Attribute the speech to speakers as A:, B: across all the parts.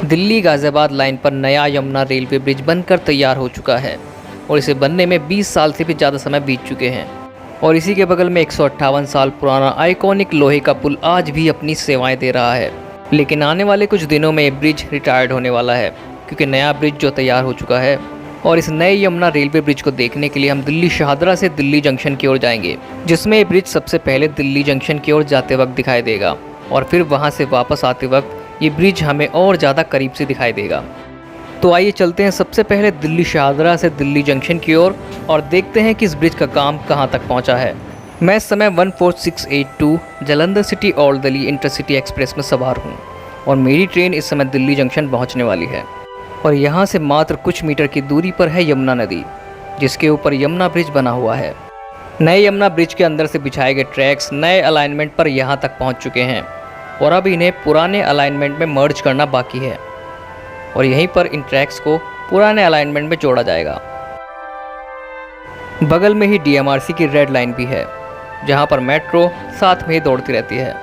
A: Delhi Ghaziabad line पर नया Yamuna railway bridge बनकर तैयार हो चुका है और इसे बनने में 20 साल से भी ज़्यादा समय बीत चुके हैं। और इसी के बगल में 158 साल पुराना आइकॉनिक लोहे का पुल आज भी अपनी सेवाएं दे रहा है। लेकिन आने वाले कुछ दिनों में ये ब्रिज रिटायर्ड होने वाला है, क्योंकि नया ब्रिज जो तैयार हो चुका है। और इस नए यमुना रेलवे ब्रिज को देखने के लिए हम दिल्ली शाहदरा से दिल्ली जंक्शन की ओर जाएंगे, जिसमें ये ब्रिज सबसे पहले दिल्ली जंक्शन की ओर जाते वक्त दिखाई देगा और फिर वहाँ से वापस आते वक्त ये ब्रिज हमें और ज़्यादा करीब से दिखाई देगा। तो आइए चलते हैं सबसे पहले दिल्ली शाहदरा से दिल्ली जंक्शन की ओर और देखते हैं कि इस ब्रिज का काम कहाँ तक पहुँचा है। मैं इस समय 14682 जालंधर सिटी और दिल्ली इंटरसिटी एक्सप्रेस में सवार हूँ और मेरी ट्रेन इस समय दिल्ली जंक्शन पहुँचने वाली है। और यहाँ से मात्र कुछ मीटर की दूरी पर है यमुना नदी, जिसके ऊपर यमुना ब्रिज बना हुआ है। नए यमुना ब्रिज के अंदर से बिछाए गए ट्रैक्स नए अलाइनमेंट पर यहाँ तक पहुँच चुके हैं और अब इन्हें पुराने अलाइनमेंट में मर्ज करना बाकी है और यहीं पर इन ट्रैक्स को पुराने अलाइनमेंट में जोड़ा जाएगा। बगल में ही डीएमआरसी की रेड लाइन भी है, जहां पर मेट्रो साथ में ही दौड़ती रहती है।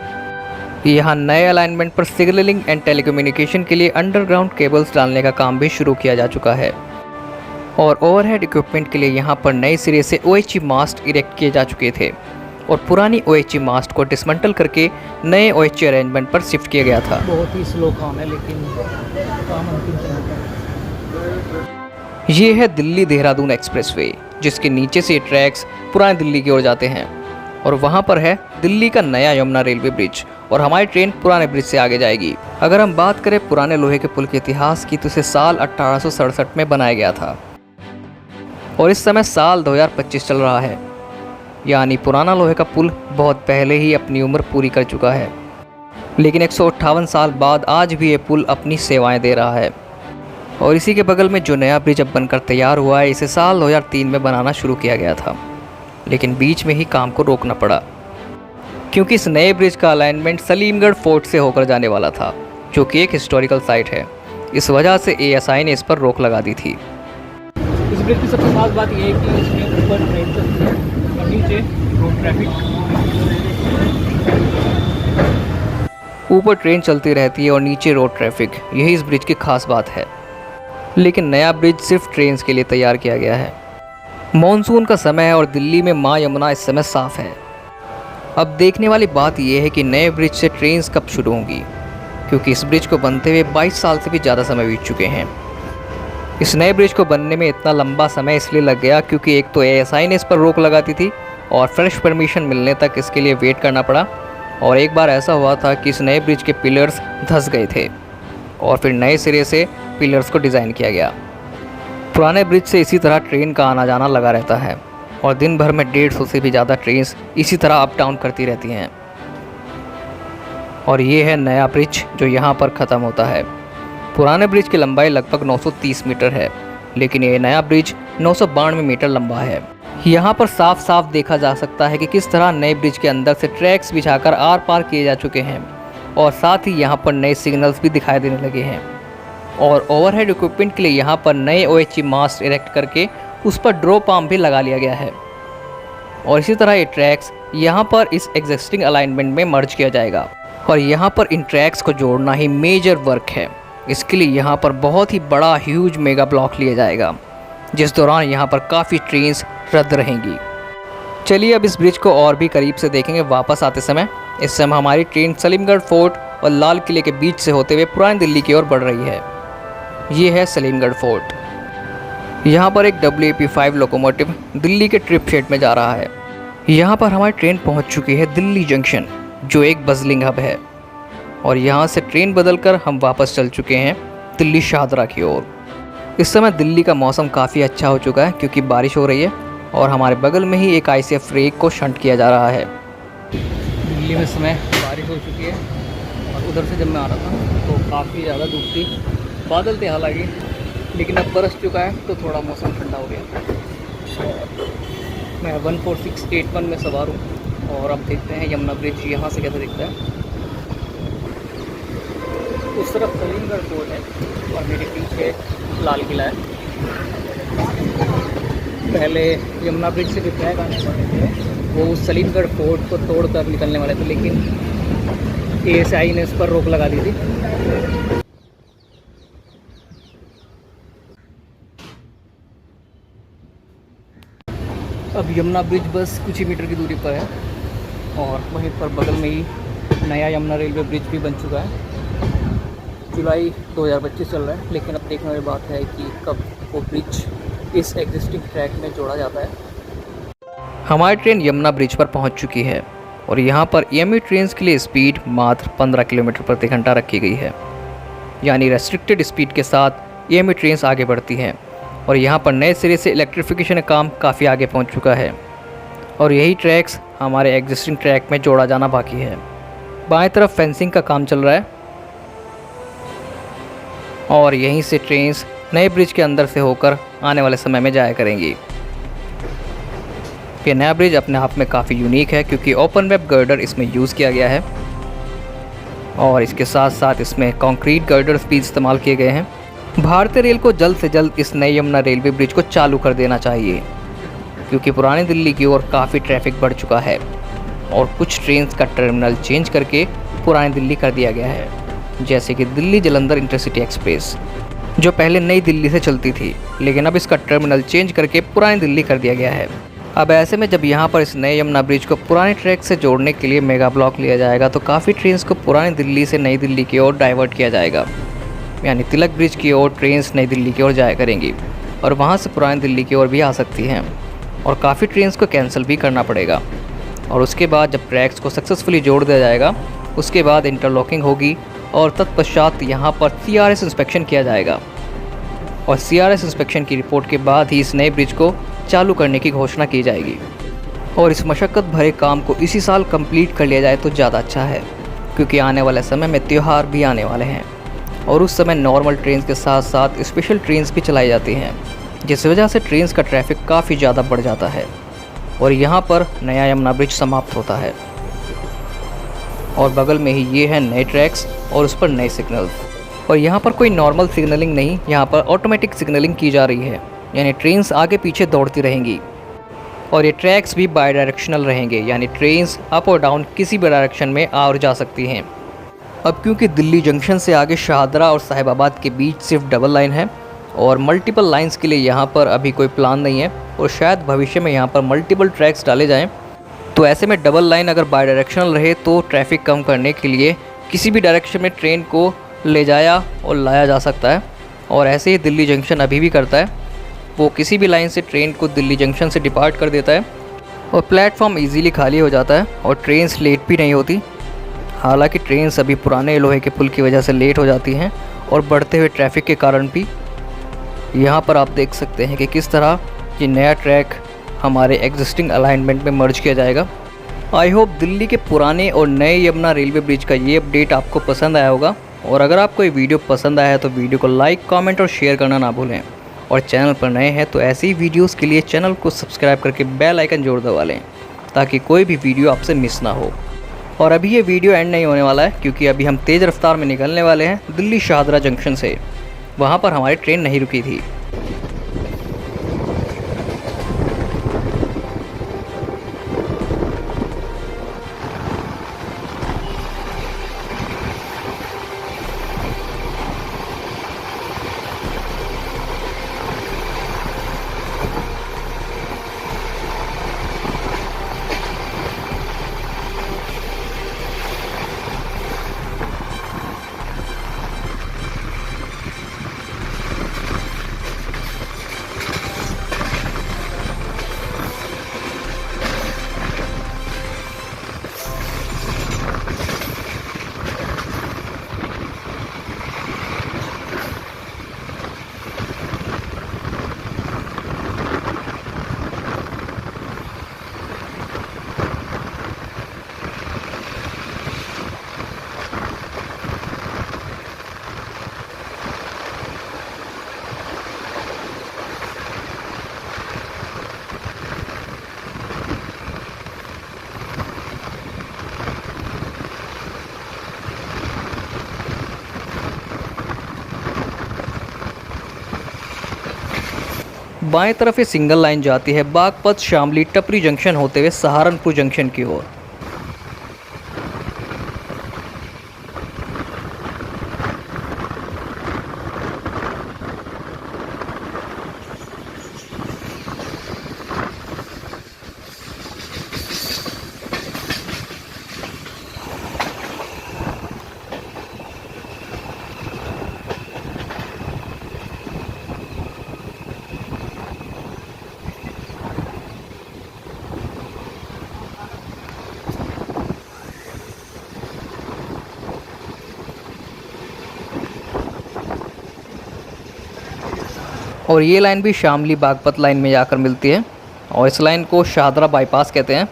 A: यहां नए अलाइनमेंट पर सिग्नलिंग एंड टेलीकम्युनिकेशन के लिए अंडरग्राउंड केबल्स डालने का काम भी शुरू किया जा चुका है और ओवरहेड इक्विपमेंट के लिए यहां पर नए सिरे से OHE मास्ट इरेक्ट किए जा चुके थे और पुरानी OHE मास्ट को डिसमेंटल करके नए OHE अरेंजमेंट पर शिफ्ट किया गया था।
B: बहुत ही स्लो काम है, लेकिन काम अंतिम चरण पर।
A: ये है दिल्ली देहरादून एक्सप्रेसवे, जिसके नीचे से ट्रैक्स पुरानी दिल्ली की ओर जाते हैं और वहाँ पर है दिल्ली का नया यमुना रेलवे ब्रिज और हमारी ट्रेन पुराने ब्रिज से आगे जाएगी। अगर हम बात करें पुराने लोहे के पुल के इतिहास की, तो इसे साल 1867 में बनाया गया था और इस समय साल 2025 चल रहा है, यानी पुराना लोहे का पुल बहुत पहले ही अपनी उम्र पूरी कर चुका है। लेकिन 158 साल बाद आज भी ये पुल अपनी सेवाएं दे रहा है। और इसी के बगल में जो नया ब्रिज अब बनकर तैयार हुआ है, इसे साल 2003 में बनाना शुरू किया गया था, लेकिन बीच में ही काम को रोकना पड़ा, क्योंकि इस नए ब्रिज का अलाइनमेंट सलीमगढ़ फोर्ट से होकर जाने वाला था, जो कि एक हिस्टोरिकल साइट है। इस वजह से ASI ने इस पर रोक लगा दी थी।
B: इस ब्रिज की सबसे खास बात यह है कि इसमें ऊपर ट्रेन चलती है और नीचे रोड ट्रैफिक।
A: ऊपर ट्रेन चलती रहती है और नीचे रोड ट्रैफिक, यही इस ब्रिज की खास बात है। लेकिन नया ब्रिज सिर्फ ट्रेन के लिए तैयार किया गया है। मॉनसून का समय है और दिल्ली में मां यमुना इस समय साफ है। अब देखने वाली बात यह है कि नए ब्रिज से ट्रेन कब शुरू होंगी, क्योंकि इस ब्रिज को बनते हुए 22 साल से भी ज़्यादा समय बीत चुके हैं। इस नए ब्रिज को बनने में इतना लंबा समय इसलिए लग गया क्योंकि एक तो ASI ने इस पर रोक लगा दी थी और फ्रेश परमिशन मिलने तक इसके लिए वेट करना पड़ा। और एक बार ऐसा हुआ था कि इस नए ब्रिज के पिलर्स धंस गए थे और फिर नए सिरे से पिलर्स को डिज़ाइन किया गया। पुराने ब्रिज से इसी तरह ट्रेन का आना जाना लगा रहता है और दिन भर में 150 से भी ज़्यादा ट्रेन इसी तरह अप डाउन करती रहती हैं। और ये है नया ब्रिज जो यहाँ पर ख़त्म होता है। पुराने ब्रिज की लंबाई लगभग 930 मीटर है, लेकिन ये नया ब्रिज 992 मीटर लंबा है। यहाँ पर साफ साफ देखा जा सकता है कि किस तरह नए ब्रिज के अंदर से ट्रैक्स बिछाकर आर पार किए जा चुके हैं और साथ ही यहाँ पर नए सिग्नल्स भी दिखाई देने लगे हैं। और ओवरहेड इक्विपमेंट के लिए यहाँ पर नए OHE मास्ट इरेक्ट करके उस पर ड्रॉप आर्म भी लगा लिया गया है। और इसी तरह ये ट्रैक्स यहाँ पर इस एग्जिस्टिंग अलाइनमेंट में मर्ज किया जाएगा और यहाँ पर इन ट्रैक्स को जोड़ना ही मेजर वर्क है। इसके लिए यहाँ पर बहुत ही बड़ा ह्यूज मेगा ब्लॉक लिया जाएगा, जिस दौरान यहाँ पर काफ़ी ट्रेन्स रद्द रहेंगी। चलिए अब इस ब्रिज को और भी करीब से देखेंगे वापस आते समय। इस समय हमारी ट्रेन सलीमगढ़ फोर्ट और लाल किले के बीच से होते हुए पुरानी दिल्ली की ओर बढ़ रही है। ये है सलीमगढ़ फोर्ट। यहाँ पर एक WAP-5 लोकोमोटिव दिल्ली के ट्रिप शेड में जा रहा है। यहाँ पर हमारी ट्रेन पहुँच चुकी है दिल्ली जंक्शन, जो एक बजलिंग हब है। और यहाँ से ट्रेन बदलकर हम वापस चल चुके हैं दिल्ली शाहदरा की ओर। इस समय दिल्ली का मौसम काफ़ी अच्छा हो चुका है क्योंकि बारिश हो रही है और हमारे बगल में ही एक ICF रेक को शंट किया जा रहा है।
B: दिल्ली में इस समय बारिश हो चुकी है और उधर से जब मैं आ रहा था तो काफ़ी ज़्यादा धूप थी, बादल थे हालांकि, लेकिन अब बरस चुका है तो थोड़ा मौसम ठंडा हो गया। मैं 14681 में सवार हूँ और अब देखते हैं यमुना ब्रिज यहाँ से कैसा दिखता है। उस तरफ सलीमगढ़ फोर्ट है और मेरे पीछे लाल किला है। पहले यमुना ब्रिज से जो ट्रैक आने वाले थे वो उस सलीमगढ़ फोर्ट को तोड़कर निकलने वाले थे, लेकिन ASI ने इस पर रोक लगा दी थी। अब यमुना ब्रिज बस कुछ ही मीटर की दूरी पर है और वहीं पर बगल में ही नया यमुना रेलवे ब्रिज भी बन चुका है। जुलाई 2025 चल रहा है, लेकिन अब देखने वाली बात है कि कब वो ब्रिज इस एग्जिस्टिंग ट्रैक में जोड़ा जाता है।
A: हमारी ट्रेन यमुना ब्रिज पर पहुंच चुकी है और यहाँ पर EMU ट्रेन के लिए स्पीड मात्र 15 किलोमीटर प्रति घंटा रखी गई है, यानी रेस्ट्रिक्टेड स्पीड के साथ EMU ट्रेन आगे बढ़ती हैं। और यहाँ पर नए सिरे से इलेक्ट्रिफिकेशन का काम काफ़ी आगे पहुँच चुका है और यही ट्रैक्स हमारे एग्जिस्टिंग ट्रैक में जोड़ा जाना बाकी है। बाएं तरफ फेंसिंग का काम चल रहा है और यहीं से ट्रेन्स नए ब्रिज के अंदर से होकर आने वाले समय में जाया करेंगी। ये नया ब्रिज अपने आप में काफ़ी यूनिक है क्योंकि ओपन वेब गर्डर इसमें यूज़ किया गया है और इसके साथ साथ इसमें कंक्रीट गर्डर्स भी इस्तेमाल किए गए हैं। भारतीय रेल को जल्द से जल्द इस नए यमुना रेलवे ब्रिज को चालू कर देना चाहिए क्योंकि पुरानी दिल्ली की ओर काफ़ी ट्रैफिक बढ़ चुका है और कुछ ट्रेन का टर्मिनल चेंज करके पुरानी दिल्ली कर दिया गया है, जैसे कि दिल्ली जालंधर इंटरसिटी एक्सप्रेस जो पहले नई दिल्ली से चलती थी, लेकिन अब इसका टर्मिनल चेंज करके पुरानी दिल्ली कर दिया गया है। अब ऐसे में जब यहाँ पर इस नए यमुना ब्रिज को पुराने ट्रैक से जोड़ने के लिए मेगा ब्लॉक लिया जाएगा तो काफ़ी ट्रेन्स को पुरानी दिल्ली से नई दिल्ली की ओर डाइवर्ट किया जाएगा, यानी तिलक ब्रिज की ओर ट्रेन्स नई दिल्ली की ओर जाया करेंगी और वहाँ से पुरानी दिल्ली की ओर भी आ सकती हैं और काफ़ी ट्रेन्स को कैंसिल भी करना पड़ेगा। और उसके बाद जब ट्रैक्स को सक्सेसफुली जोड़ दिया जाएगा उसके बाद इंटरलॉकिंग होगी और तत्पश्चात यहाँ पर CRS इंस्पेक्शन किया जाएगा और CRS इंस्पेक्शन की रिपोर्ट के बाद ही इस नए ब्रिज को चालू करने की घोषणा की जाएगी। और इस मशक्क़त भरे काम को इसी साल कंप्लीट कर लिया जाए तो ज़्यादा अच्छा है क्योंकि आने वाले समय में त्यौहार भी आने वाले हैं और उस समय नॉर्मल ट्रेन के साथ साथ स्पेशल ट्रेन भी चलाई जाती हैं, जिस वजह से ट्रेन का ट्रैफिक काफ़ी ज़्यादा बढ़ जाता है और यहाँ पर नया यमुना ब्रिज समाप्त होता है और बगल में ही ये है नए ट्रैक्स और उस पर नए सिग्नल। और यहाँ पर कोई नॉर्मल सिग्नलिंग नहीं, यहाँ पर ऑटोमेटिक सिग्नलिंग की जा रही है, यानी ट्रेन्स आगे पीछे दौड़ती रहेंगी और ये ट्रैक्स भी बाई डायरेक्शनल रहेंगे, यानी ट्रेन्स अप और डाउन किसी भी डायरेक्शन में आ और जा सकती हैं। अब क्योंकि दिल्ली जंक्शन से आगे शाहदरा और साहिबाबाद के बीच सिर्फ डबल लाइन है और मल्टीपल लाइंस के लिए यहाँ पर अभी कोई प्लान नहीं है और शायद भविष्य में यहाँ पर मल्टीपल ट्रैक्स डाले जाएँ, तो ऐसे में डबल लाइन अगर बाई डायरेक्शनल रहे तो ट्रैफिक कम करने के लिए किसी भी डायरेक्शन में ट्रेन को ले जाया और लाया जा सकता है। और ऐसे ही दिल्ली जंक्शन अभी भी करता है, वो किसी भी लाइन से ट्रेन को दिल्ली जंक्शन से डिपार्ट कर देता है और प्लेटफॉर्म इजीली खाली हो जाता है और ट्रेन लेट भी नहीं होती। हालांकि ट्रेन अभी पुराने लोहे के पुल की वजह से लेट हो जाती हैं और बढ़ते हुए ट्रैफिक के कारण भी। यहाँ पर आप देख सकते हैं कि किस तरह ये नया ट्रैक हमारे एग्जिस्टिंग अलाइनमेंट में मर्ज किया जाएगा। आई होप दिल्ली के पुराने और नए यमुना रेलवे ब्रिज का ये अपडेट आपको पसंद आया होगा और अगर आपको ये वीडियो पसंद आया है तो वीडियो को लाइक, कमेंट और शेयर करना ना भूलें और चैनल पर नए हैं तो ऐसी ही वीडियोस के लिए चैनल को सब्सक्राइब करके बेल आइकन जोड़ दबा लें ताकि कोई भी वीडियो आपसे मिस ना हो। और अभी ये वीडियो एंड नहीं होने वाला है क्योंकि अभी हम तेज़ रफ्तार में निकलने वाले हैं दिल्ली शाहदरा जंक्शन से, वहाँ पर हमारी ट्रेन नहीं रुकी थी। बाएं तरफ ये सिंगल लाइन जाती है बागपत शामली टपरी जंक्शन होते हुए सहारनपुर जंक्शन की ओर। और ये लाइन भी शामली बागपत लाइन में जाकर मिलती है और इस लाइन को शाहदरा बाईपास कहते हैं।